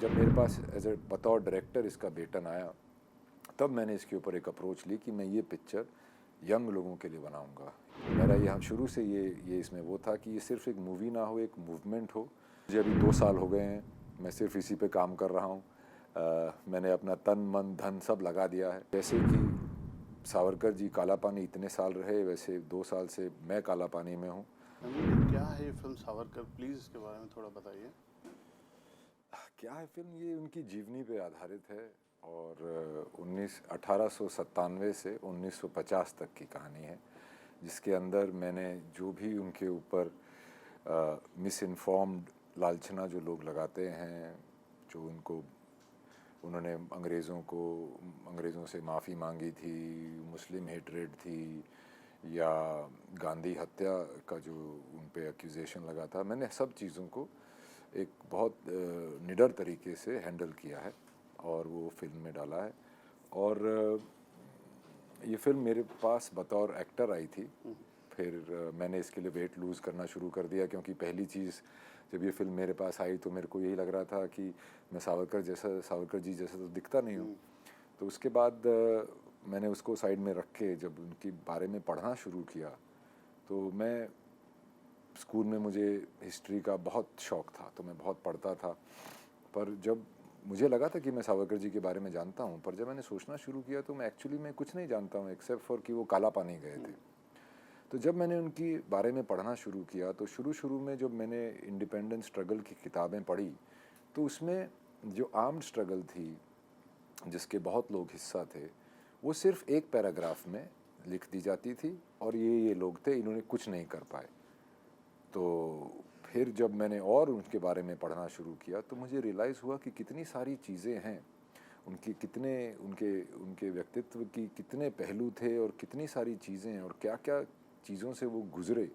जब मेरे पास as a बतौर डायरेक्टर इसका बेटन आया, तब मैंने इसके ऊपर एक अप्रोच ली कि मैं ये पिक्चर यंग लोगों के लिए बनाऊंगा। मेरा यहाँ शुरू से ये इसमें वो था कि ये सिर्फ एक मूवी ना हो, एक मूवमेंट हो। मुझे अभी 2 साल हो गए हैं, मैं सिर्फ इसी पे काम कर रहा हूँ। मैंने अपना तन मन धन सब लगा दिया है। जैसे कि सावरकर जी काला पानी इतने साल रहे, वैसे 2 साल से मैं काला पानी में हूँ। क्या है ये फिल्म सावरकर, प्लीज इसके बारे में थोड़ा बताइए। क्या है फिल्म, ये उनकी जीवनी पे आधारित है और 1897 से 1950 तक की कहानी है, जिसके अंदर मैंने जो भी उनके ऊपर मिस इन्फॉर्म्ड लालछना जो लोग लगाते हैं, जो उन्होंने अंग्रेज़ों से माफ़ी मांगी थी, मुस्लिम हेटरेड थी, या गांधी हत्या का जो उन पे एक्यूजेशन लगा था, मैंने सब चीज़ों को एक बहुत निडर तरीके से हैंडल किया है और वो फिल्म में डाला है। और ये फिल्म मेरे पास बतौर एक्टर आई थी। फिर मैंने इसके लिए वेट लूज़ करना शुरू कर दिया, क्योंकि पहली चीज़ जब ये फिल्म मेरे पास आई तो मेरे को यही लग रहा था कि मैं सावरकर जी जैसा तो दिखता नहीं हूँ। तो उसके बाद मैंने उसको साइड में रख के जब उनके बारे में पढ़ना शुरू किया, तो मैं स्कूल में मुझे हिस्ट्री का बहुत शौक़ था, तो मैं बहुत पढ़ता था। पर जब मुझे लगा था कि मैं सावरकर जी के बारे में जानता हूँ, पर जब मैंने सोचना शुरू किया तो मैं एक्चुअली में कुछ नहीं जानता हूँ एक्सेप्ट फॉर कि वो काला पानी गए थे। तो जब मैंने उनकी बारे में पढ़ना शुरू किया, तो शुरू में जब मैंने इंडिपेंडेंस स्ट्रगल की किताबें पढ़ी, तो उसमें जो आर्म्ड स्ट्रगल थी, जिसके बहुत लोग हिस्सा थे, वो सिर्फ एक पैराग्राफ में लिख दी जाती थी और ये लोग थे, इन्होंने कुछ नहीं कर पाए। तो फिर जब मैंने और उनके बारे में पढ़ना शुरू किया, तो मुझे रियलाइज़ हुआ कि कितनी सारी चीज़ें हैं, उनकी कितने उनके उनके व्यक्तित्व की कितने पहलू थे और कितनी सारी चीज़ें हैं और क्या-क्या चीज़ों से वो गुज़रे।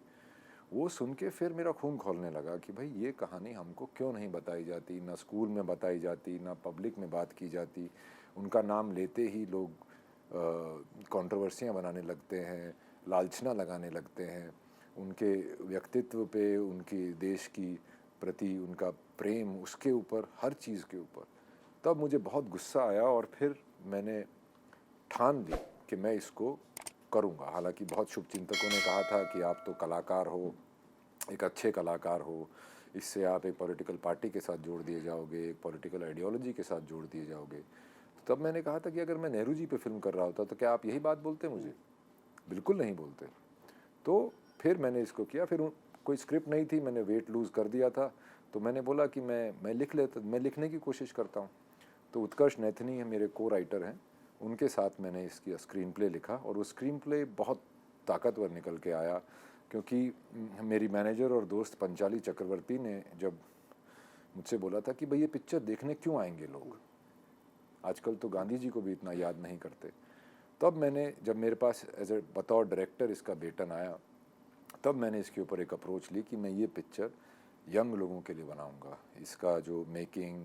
वो सुन के फिर मेरा खून खौलने लगा कि भाई ये कहानी हमको क्यों नहीं बताई जाती, ना स्कूल में बताई जाती, ना पब्लिक में बात की जाती। उनका नाम लेते ही लोग कंट्रोवर्सियाँ बनाने लगते हैं, लालछना लगाने लगते हैं। उनके व्यक्तित्व पे, उनके देश की प्रति उनका प्रेम, उसके ऊपर, हर चीज़ के ऊपर। तब मुझे बहुत गुस्सा आया और फिर मैंने ठान ली कि मैं इसको करूँगा। हालाँकि बहुत शुभचिंतकों ने कहा था कि आप तो कलाकार हो, एक अच्छे कलाकार हो, इससे आप एक पॉलिटिकल पार्टी के साथ जोड़ दिए जाओगे, एक पॉलिटिकल आइडियोलॉजी के साथ जोड़ दिए जाओगे। तो तब मैंने कहा था कि अगर मैं नेहरू जी पे फ़िल्म कर रहा होता तो क्या आप यही बात बोलते मुझे? बिल्कुल नहीं बोलते। तो फिर मैंने इसको किया। फिर कोई स्क्रिप्ट नहीं थी, मैंने वेट लूज़ कर दिया था, तो मैंने बोला कि मैं लिखने की कोशिश करता हूँ। तो उत्कर्ष नैथनी है, मेरे को राइटर हैं, उनके साथ मैंने इसकी स्क्रीन प्ले लिखा और वो स्क्रीन प्ले बहुत ताकतवर निकल के आया, क्योंकि मेरी मैनेजर और दोस्त पंचाली चक्रवर्ती ने जब मुझसे बोला था कि भाई ये पिक्चर देखने क्यों आएंगे लोग, आजकल तो गांधी जी को भी इतना याद नहीं करते। तब जब मेरे पास एज ए बतौर डायरेक्टर इसका बेटन आया, तब मैंने इसके ऊपर एक अप्रोच ली कि मैं ये पिक्चर यंग लोगों के लिए बनाऊंगा। इसका जो मेकिंग,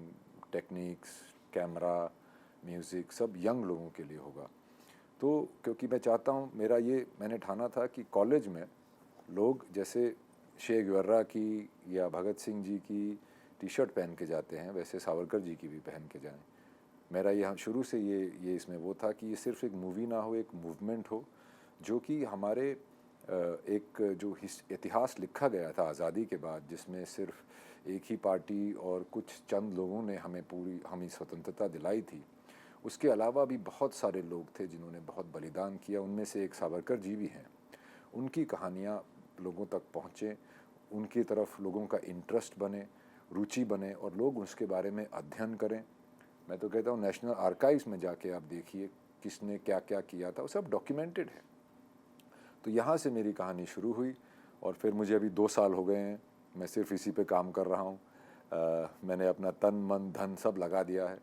टेक्निक्स, कैमरा, म्यूज़िक सब यंग लोगों के लिए होगा। तो क्योंकि मैं चाहता हूँ, मैंने ठाना था कि कॉलेज में लोग जैसे शे गुवेरा की या भगत सिंह जी की टी शर्ट पहन के जाते हैं, वैसे सावरकर जी की भी पहन के जाएं। मेरा यहाँ शुरू से ये इसमें वो था कि ये सिर्फ एक मूवी ना हो, एक मूवमेंट हो, जो कि हमारे एक जो इतिहास लिखा गया था आज़ादी के बाद, जिसमें सिर्फ एक ही पार्टी और कुछ चंद लोगों ने हमें स्वतंत्रता दिलाई थी। उसके अलावा भी बहुत सारे लोग थे जिन्होंने बहुत बलिदान किया, उनमें से एक सावरकर जी भी हैं। उनकी कहानियाँ लोगों तक पहुँचें, उनकी तरफ लोगों का इंटरेस्ट बने, रुचि बने और लोग उसके बारे में अध्ययन करें। मैं तो कहता हूँ नेशनल आर्काइव्स में जाके आप देखिए किसने क्या क्या किया था, वो सब डॉक्यूमेंटेड है। तो यहाँ से मेरी कहानी शुरू हुई और फिर मुझे अभी 2 साल हो गए हैं, मैं सिर्फ इसी पे काम कर रहा हूँ। मैंने अपना तन मन धन सब लगा दिया है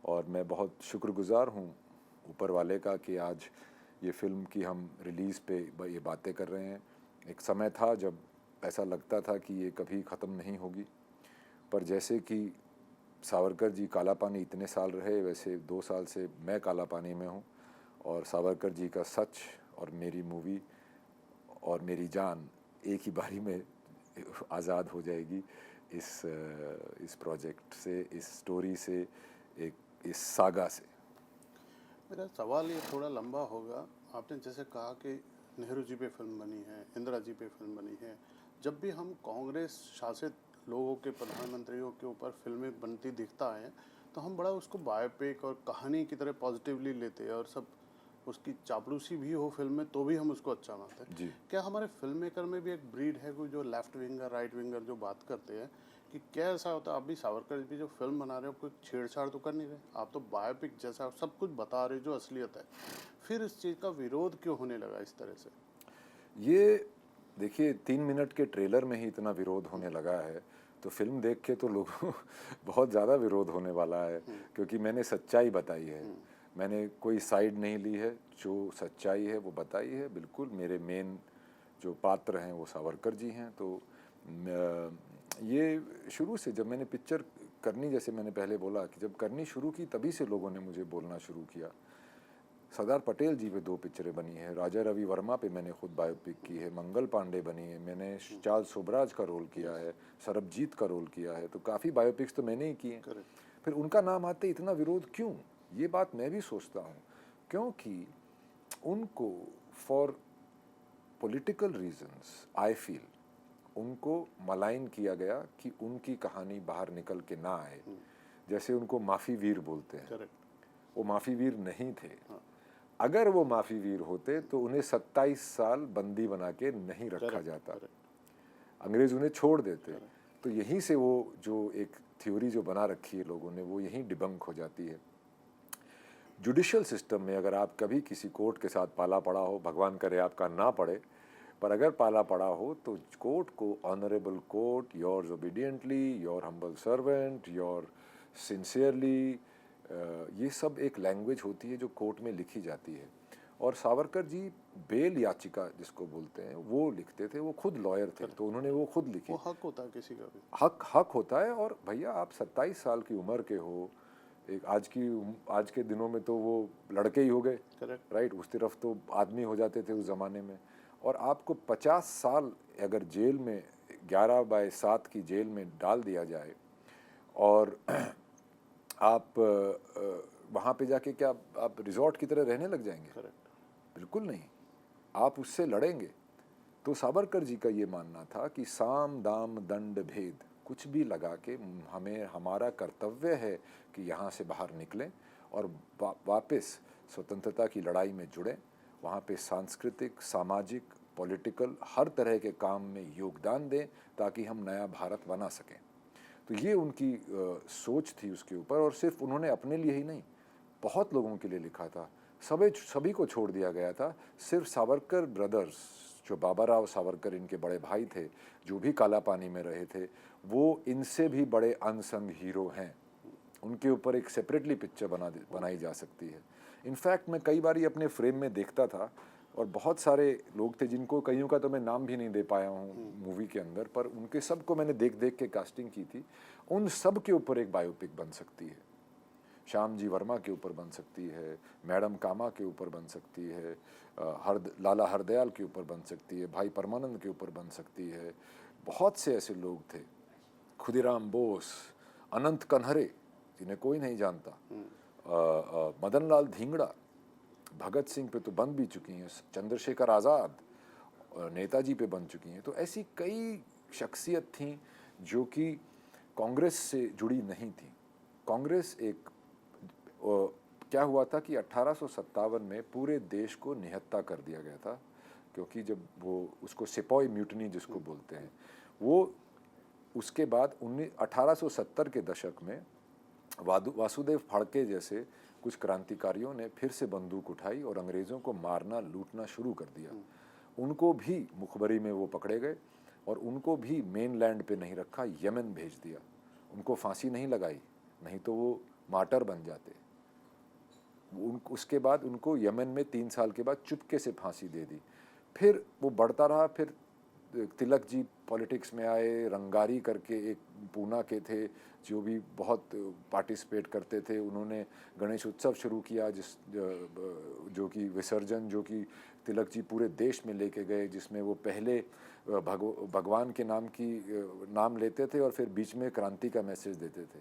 और मैं बहुत शुक्रगुज़ार हूँ ऊपर वाले का कि आज ये फ़िल्म की हम रिलीज़ पे ये बातें कर रहे हैं। एक समय था जब ऐसा लगता था कि ये कभी ख़त्म नहीं होगी, पर जैसे कि सावरकर जी काला पानी इतने साल रहे, वैसे 2 साल से मैं काला पानी में हूँ और सावरकर जी का सच और मेरी मूवी और मेरी जान एक ही बारी में आज़ाद हो जाएगी। इस प्रोजेक्ट से, इस स्टोरी से, इस सागा से। मेरा सवाल ये थोड़ा लंबा होगा। आपने जैसे कहा कि नेहरू जी पे फिल्म बनी है, इंदिरा जी पे फिल्म बनी है। जब भी हम कांग्रेस शासित लोगों के प्रधानमंत्रियों के ऊपर फिल्में बनती दिखता है तो हम बड़ा उसको बायोपिक और कहानी की तरह पॉजिटिवली लेते हैं, और सब उसकी चापलूसी भी हो फिल्म में तो भी हम उसको अच्छा मानते हैं। जी। क्या हमारे फिल्म मेकर में भी एक ब्रीड है कोई जो लेफ्ट विंगर राइट विंगर जो बात करते हैं कि क्या ऐसा होता है? आप भी सावरकर जी जो फिल्म बना रहे हो कोई छेड़छाड़ तो कर नहीं रहे, आप तो बायोपिक जैसा सब कुछ बता रहे हो जो असलियत है, फिर इस चीज़ का विरोध क्यों होने लगा इस तरह से? ये देखिए 3 मिनट के ट्रेलर में ही इतना विरोध होने लगा है, तो फिल्म देख के तो लोगों बहुत ज़्यादा विरोध होने वाला है, क्योंकि मैंने सच्चाई बताई है। मैंने कोई साइड नहीं ली है, जो सच्चाई है वो बताई है। बिल्कुल मेरे मेन जो पात्र हैं वो सावरकर जी हैं। तो ये शुरू से जब मैंने पिक्चर करनी, जैसे मैंने पहले बोला कि जब करनी शुरू की तभी से लोगों ने मुझे बोलना शुरू किया। सरदार पटेल जी पे 2 पिक्चरें बनी है, राजा रवि वर्मा पे मैंने खुद बायोपिक की है, मंगल पांडे बनी है, मैंने चार्ल्स सोबराज का रोल किया है, सरबजीत का रोल किया है, तो काफ़ी बायोपिक्स तो मैंने ही की हैं। फिर उनका नाम आते इतना विरोध क्यों? ये बात मैं भी सोचता हूँ, क्योंकि उनको for political reasons I feel उनको मलाइन किया गया कि उनकी कहानी बाहर निकल के ना आए। जैसे उनको माफ़ी वीर बोलते हैं, वो माफ़ी वीर नहीं थे। अगर वो माफ़ी वीर होते तो उन्हें 27 साल बंदी बना के नहीं रखा जाता, अंग्रेज उन्हें छोड़ देते। तो यहीं से वो जो एक थ्योरी जो बना रखी है लोगों ने, वो यहीं डिबंक हो जाती है। जुडिशियल सिस्टम में अगर आप कभी किसी कोर्ट के साथ पाला पड़ा हो, भगवान करे आपका ना पड़े, पर अगर पाला पड़ा हो तो कोर्ट को honourable court, yours obediently, your humble servant, your sincerely, ये सब एक लैंग्वेज होती है जो कोर्ट में लिखी जाती है। और सावरकर जी बेल याचिका जिसको बोलते हैं वो लिखते थे, वो खुद लॉयर थे, तो उन्होंने वो खुद लिखी। वो हक होता है किसी का भी, हक होता है। और भैया आप 27 साल की उम्र के हो, एक आज के दिनों में तो वो लड़के ही हो गए, राइट? उस तरफ तो आदमी हो जाते थे उस ज़माने में। और आपको 50 साल अगर जेल में 11/7 की जेल में डाल दिया जाए और आप वहाँ पे जाके क्या आप रिजॉर्ट की तरह रहने लग जाएंगे? बिल्कुल नहीं, आप उससे लड़ेंगे। तो सावरकर जी का ये मानना था कि साम दाम दंड भेद कुछ भी लगा के हमारा कर्तव्य है कि यहाँ से बाहर निकलें और वापस स्वतंत्रता की लड़ाई में जुड़ें, वहाँ पे सांस्कृतिक, सामाजिक, पॉलिटिकल हर तरह के काम में योगदान दें ताकि हम नया भारत बना सकें। तो ये उनकी सोच थी उसके ऊपर। और सिर्फ उन्होंने अपने लिए ही नहीं, बहुत लोगों के लिए लिखा था। सभी को छोड़ दिया गया था। सिर्फ सावरकर ब्रदर्स, जो बाबा राव सावरकर इनके बड़े भाई थे, जो भी काला पानी में रहे थे, वो इनसे भी बड़े अनसंग हीरो हैं। उनके ऊपर एक सेपरेटली पिक्चर बनाई जा सकती है। इनफैक्ट मैं कई बार अपने फ्रेम में देखता था और बहुत सारे लोग थे जिनको कईयों का तो मैं नाम भी नहीं दे पाया हूँ मूवी के अंदर, पर उनके सबको मैंने देख देख के कास्टिंग की थी। उन सब के ऊपर एक बायोपिक बन सकती है। श्याम जी वर्मा के ऊपर बन सकती है, मैडम कामा के ऊपर बन सकती है, लाला हरदयाल के ऊपर बन सकती है, भाई परमानंद के ऊपर बन सकती है। बहुत से ऐसे लोग थे, खुदीराम बोस, अनंत कन्हरे जिन्हें कोई नहीं जानता, मदन लाल धींगड़ा, भगत सिंह पे तो बन भी चुकी हैं, चंद्रशेखर आज़ाद, नेताजी पे बन चुकी हैं। तो ऐसी कई शख्सियत थीं जो कि कांग्रेस से जुड़ी नहीं थी। कांग्रेस एक क्या हुआ था कि 1857 में पूरे देश को निहत्था कर दिया गया था, क्योंकि जब वो उसको सिपाही म्यूटनी जिसको बोलते हैं, वो उसके बाद 1870 के दशक में वासुदेव फाड़के जैसे कुछ क्रांतिकारियों ने फिर से बंदूक उठाई और अंग्रेज़ों को मारना लूटना शुरू कर दिया। उनको भी मुखबरी में वो पकड़े गए और उनको भी मेनलैंड पे नहीं रखा, यमन भेज दिया। उनको फांसी नहीं लगाई, नहीं तो वो मार्टर बन जाते। उसके बाद उनको यमन में 3 साल के बाद चुपके से फांसी दे दी। फिर वो बढ़ता रहा, फिर तिलक जी पॉलिटिक्स में आए, रंगारी करके एक पूना के थे जो भी बहुत पार्टिसिपेट करते थे, उन्होंने गणेश उत्सव शुरू किया जो कि विसर्जन जो कि तिलक जी पूरे देश में लेके गए, जिसमें वो पहले भगवान के नाम लेते थे और फिर बीच में क्रांति का मैसेज देते थे।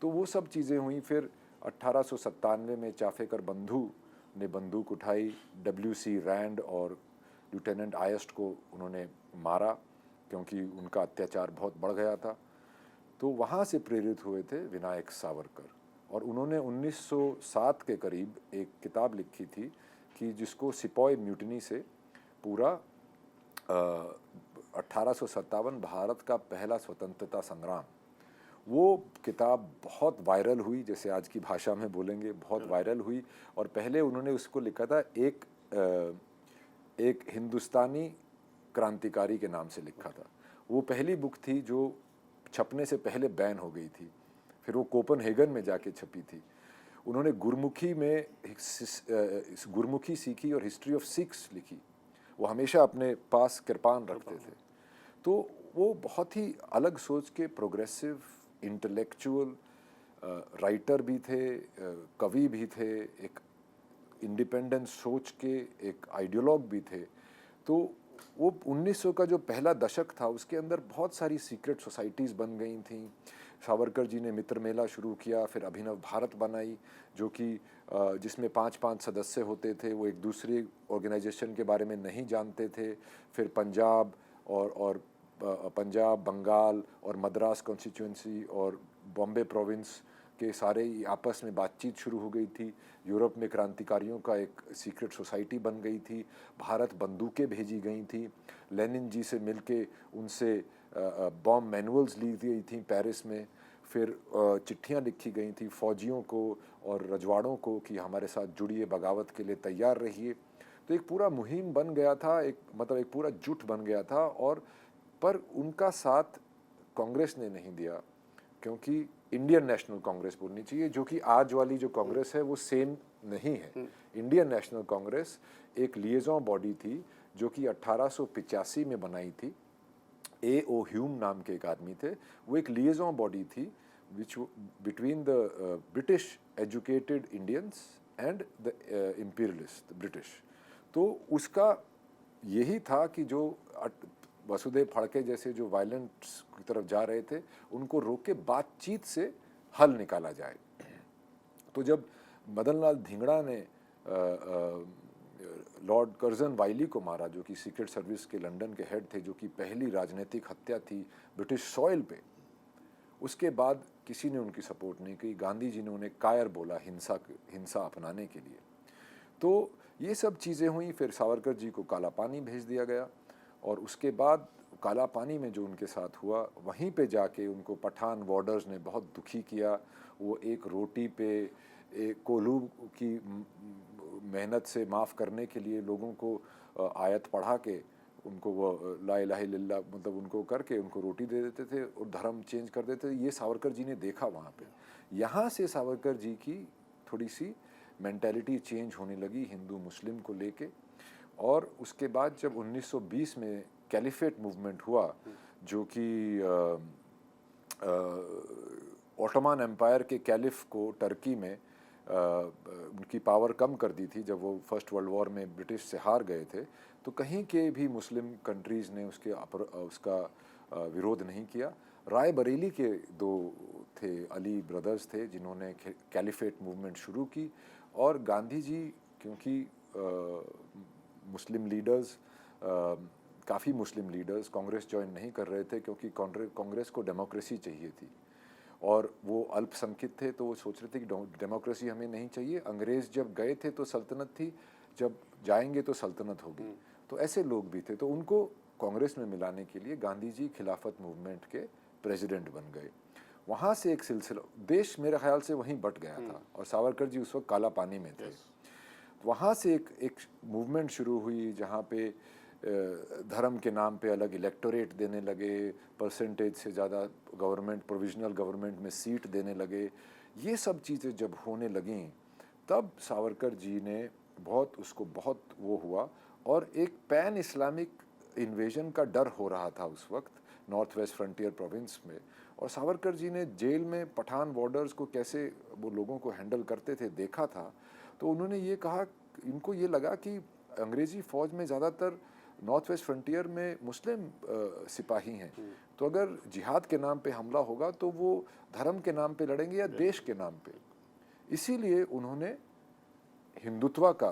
तो वो सब चीज़ें हुई। फिर 1897 में चाफेकर बंधु ने बंदूक उठाई, WC रैंड और लेफ्टिनेंट आयस्ट को उन्होंने मारा क्योंकि उनका अत्याचार बहुत बढ़ गया था। तो वहाँ से प्रेरित हुए थे विनायक सावरकर, और उन्होंने 1907 के करीब एक किताब लिखी थी कि जिसको सिपॉय म्यूटिनी से पूरा 1857 भारत का पहला स्वतंत्रता संग्राम, वो किताब बहुत वायरल हुई, जैसे आज की भाषा में बोलेंगे बहुत वायरल हुई। और पहले उन्होंने उसको लिखा था एक हिंदुस्तानी क्रांतिकारी के नाम से लिखा था। वो पहली बुक थी जो छपने से पहले बैन हो गई थी, फिर वो कोपनहेगन में जाके छपी थी। उन्होंने गुरमुखी सीखी और हिस्ट्री ऑफ सिक्स लिखी। वो हमेशा अपने पास कृपान रखते थे। तो वो बहुत ही अलग सोच के प्रोग्रेसिव इंटेलेक्चुअल राइटर भी थे, कवि भी थे, एक इंडिपेंडेंट सोच के एक आइडियोलॉग भी थे। तो वो 1900 का जो पहला दशक था उसके अंदर बहुत सारी सीक्रेट सोसाइटीज़ बन गई थी। सावरकर जी ने मित्र मेला शुरू किया, फिर अभिनव भारत बनाई जो कि जिसमें 5-5 सदस्य होते थे, वो एक दूसरे ऑर्गेनाइजेशन के बारे में नहीं जानते थे। फिर पंजाब, बंगाल और मद्रास कॉन्स्टिट्यूंसी और बॉम्बे प्रोविंस के सारे आपस में बातचीत शुरू हो गई थी। यूरोप में क्रांतिकारियों का एक सीक्रेट सोसाइटी बन गई थी। भारत बंदूकें भेजी गई थी। लेनिन जी से मिलके उनसे बॉम्ब मैनुअल्स ली गई थी पेरिस में। फिर चिट्ठियां लिखी गई थी फौजियों को और रजवाड़ों को कि हमारे साथ जुड़िए, बगावत के लिए तैयार रहिए। तो एक पूरा मुहिम बन गया था, एक पूरा जुट बन गया था। और पर उनका साथ कांग्रेस ने नहीं दिया, क्योंकि इंडियन नेशनल कांग्रेस बोलनी चाहिए, जो कि आज वाली जो कांग्रेस है वो सेम नहीं है। इंडियन नेशनल कांग्रेस एक लिएजॉन बॉडी थी जो कि 1885 में बनाई थी। A.O. ह्यूम नाम के एक आदमी थे। वो एक लिएजॉन बॉडी थी which between the British educated Indians and the imperialist British. तो उसका यही था कि जो वसुदेव फड़के जैसे जो वायलेंस की तरफ जा रहे थे उनको रोक के बातचीत से हल निकाला जाए। तो जब मदन लाल धिंगड़ा ने लॉर्ड कर्जन वाइली को मारा, जो कि सीक्रेट सर्विस के लंदन के हेड थे, जो कि पहली राजनीतिक हत्या थी ब्रिटिश सॉइल पे, उसके बाद किसी ने उनकी सपोर्ट नहीं की। गांधी जी ने उन्हें कायर बोला हिंसा अपनाने के लिए। तो ये सब चीज़ें हुई। फिर सावरकर जी को काला पानी भेज दिया गया, और उसके बाद काला पानी में जो उनके साथ हुआ, वहीं पे जाके उनको पठान वार्डर्स ने बहुत दुखी किया। वो एक रोटी पे एक कोल्हू की मेहनत से माफ़ करने के लिए लोगों को आयत पढ़ा के उनको वो ला इलाहा इल्लल्लाह मतलब उनको करके उनको रोटी दे देते थे और धर्म चेंज कर देते थे। ये सावरकर जी ने देखा वहाँ पे। यहाँ से सावरकर जी की थोड़ी सी मेंटालिटी चेंज होने लगी हिंदू मुस्लिम को लेके। और उसके बाद जब 1920 में कैलिफेट मूवमेंट हुआ, जो कि ऑटोमान एम्पायर के कैलिफ को टर्की में उनकी पावर कम कर दी थी जब वो फर्स्ट वर्ल्ड वॉर में ब्रिटिश से हार गए थे। तो कहीं के भी मुस्लिम कंट्रीज़ ने उसका विरोध नहीं किया। राय बरेली के दो थे, अली ब्रदर्स थे, जिन्होंने कैलिफेट मूवमेंट शुरू की। और गांधी जी क्योंकि मुस्लिम लीडर्स काफ़ी मुस्लिम लीडर्स कांग्रेस ज्वाइन नहीं कर रहे थे, क्योंकि कांग्रेस को डेमोक्रेसी चाहिए थी और वो अल्पसंख्यक थे। तो वो सोच रहे थे कि डेमोक्रेसी हमें नहीं चाहिए। अंग्रेज़ जब गए थे तो सल्तनत थी, जब जाएंगे तो सल्तनत होगी। तो ऐसे लोग भी थे। तो उनको कांग्रेस में मिलाने के लिए गांधी जी खिलाफत मूवमेंट के प्रेसिडेंट बन गए। वहाँ से एक सिलसिला देश मेरे ख्याल से वहीं बट गया था, और सावरकर जी उस वक्त काला पानी में थे। वहाँ से एक मूवमेंट शुरू हुई जहाँ पे धर्म के नाम पे अलग इलेक्टोरेट देने लगे, परसेंटेज से ज़्यादा गवर्नमेंट प्रोविजनल गवर्नमेंट में सीट देने लगे। ये सब चीज़ें जब होने लगीं तब सावरकर जी ने बहुत वो हुआ, और एक पैन इस्लामिक इन्वेजन का डर हो रहा था उस वक्त नॉर्थ वेस्ट फ्रंटियर प्रोविंस में, और सावरकर जी ने जेल में पठान वॉर्डर्स को कैसे वो लोगों को हैंडल करते थे देखा था। तो उन्होंने ये कहा, इनको ये लगा कि अंग्रेज़ी फ़ौज में ज़्यादातर नॉर्थ वेस्ट फ्रंटियर में मुस्लिम सिपाही हैं, तो अगर जिहाद के नाम पे हमला होगा तो वो धर्म के नाम पे लड़ेंगे या देश के नाम पे। इसीलिए उन्होंने हिंदुत्व का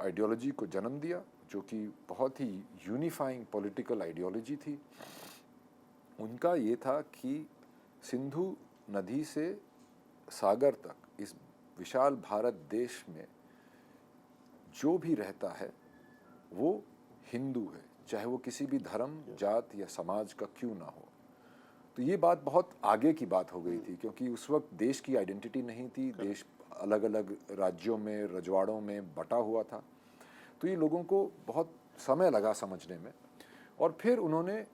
आइडियोलॉजी को जन्म दिया, जो कि बहुत ही यूनिफाइंग पॉलिटिकल आइडियोलॉजी थी। उनका ये था कि सिंधु नदी से सागर तक इस विशाल भारत देश में जो भी रहता है वो हिंदू है, चाहे वो किसी भी धर्म, जात या समाज का क्यों ना हो। तो ये बात बहुत आगे की बात हो गई थी, क्योंकि उस वक्त देश की आइडेंटिटी नहीं थी, देश अलग अलग राज्यों में, रजवाड़ों में बटा हुआ था। तो ये लोगों को बहुत समय लगा समझने में, और फिर उन्होंने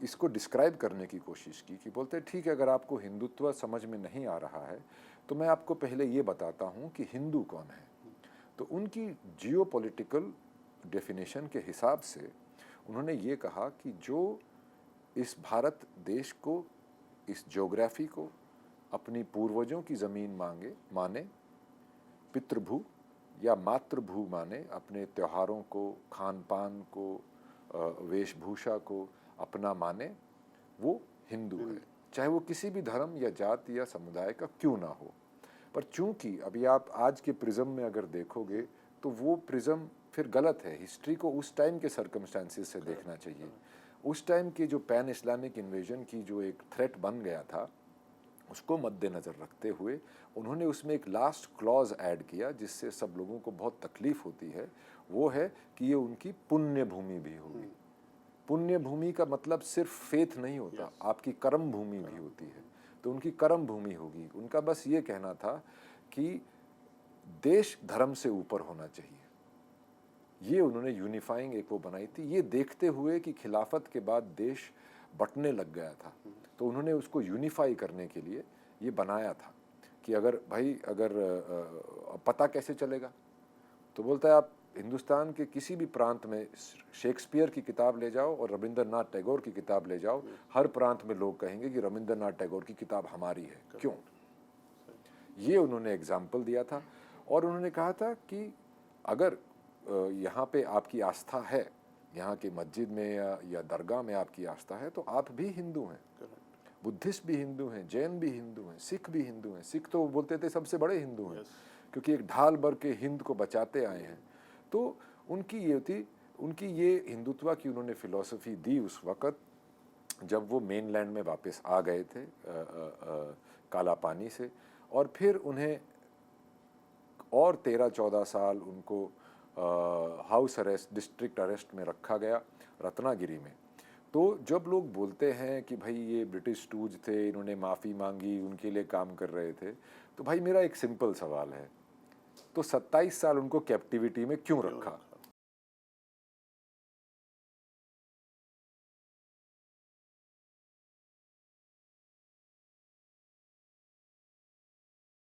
इसको डिस्क्राइब करने की कोशिश की कि बोलते ठीक है, अगर आपको हिंदुत्व समझ में नहीं आ रहा है तो मैं आपको पहले ये बताता हूँ कि हिंदू कौन है। तो उनकी जियोपॉलिटिकल डेफिनेशन के हिसाब से उन्होंने ये कहा कि जो इस भारत देश को, इस ज्योग्राफी को अपनी पूर्वजों की ज़मीन माने, पितृभू या मातृभू माने, अपने त्योहारों को, खान पान को, वेशभूषा को अपना माने, वो हिंदू है, चाहे वो किसी भी धर्म या जात या समुदाय का क्यों ना हो। पर चूंकि अभी आप आज के प्रिज्म में अगर देखोगे तो वो प्रिज्म फिर गलत है। हिस्ट्री को उस टाइम के सर्कमस्टांसिस से देखना चाहिए। उस टाइम के जो पैन इस्लामिक इन्वेजन की जो एक थ्रेट बन गया था, उसको मद्देनज़र रखते हुए उन्होंने उसमें एक लास्ट क्लॉज ऐड किया, जिससे सब लोगों को बहुत तकलीफ़ होती है। वो है कि ये उनकी पुण्य भूमि भी होगी। पुण्य भूमि का मतलब सिर्फ फेथ नहीं होता, आपकी कर्म भूमि भी होती है। तो उनकी कर्म भूमि होगी। उनका बस ये कहना था कि देश धर्म से ऊपर होना चाहिए। ये उन्होंने यूनिफाइंग एक वो बनाई थी, ये देखते हुए कि खिलाफत के बाद देश बंटने लग गया था। तो उन्होंने उसको यूनिफाई करने के लिए ये बनाया था कि अगर पता कैसे चलेगा, तो बोलता है आप हिंदुस्तान के किसी भी प्रांत में शेक्सपियर की किताब ले जाओ और रविंद्रनाथ टैगोर की किताब ले जाओ, हर प्रांत में लोग कहेंगे कि रविंद्रनाथ टैगोर की किताब हमारी है। क्यों? ये उन्होंने एग्जाम्पल दिया था। और उन्होंने कहा था कि अगर यहाँ पे आपकी आस्था है, यहाँ के मस्जिद में या दरगाह में आपकी आस्था है, तो आप भी हिंदू हैं। बुद्धिस्ट भी हिंदू हैं, जैन भी हिंदू हैं, सिख भी हिंदू हैं। सिख तो बोलते थे सबसे बड़े हिंदू हैं, क्योंकि एक ढाल भर के हिंद को बचाते आए हैं। तो उनकी ये थी, उनकी ये हिंदुत्व की उन्होंने फिलॉसफी दी उस वक़्त जब वो मेनलैंड में वापस आ गए थे काला पानी से। और फिर उन्हें और 13-14 साल उनको हाउस अरेस्ट, डिस्ट्रिक्ट अरेस्ट में रखा गया रत्नागिरी में। तो जब लोग बोलते हैं कि भाई ये ब्रिटिश टूज थे, इन्होंने माफ़ी मांगी, उनके लिए काम कर रहे थे, तो भाई मेरा एक सिंपल सवाल है, तो 27 साल उनको कैप्टिविटी में क्यों रखा?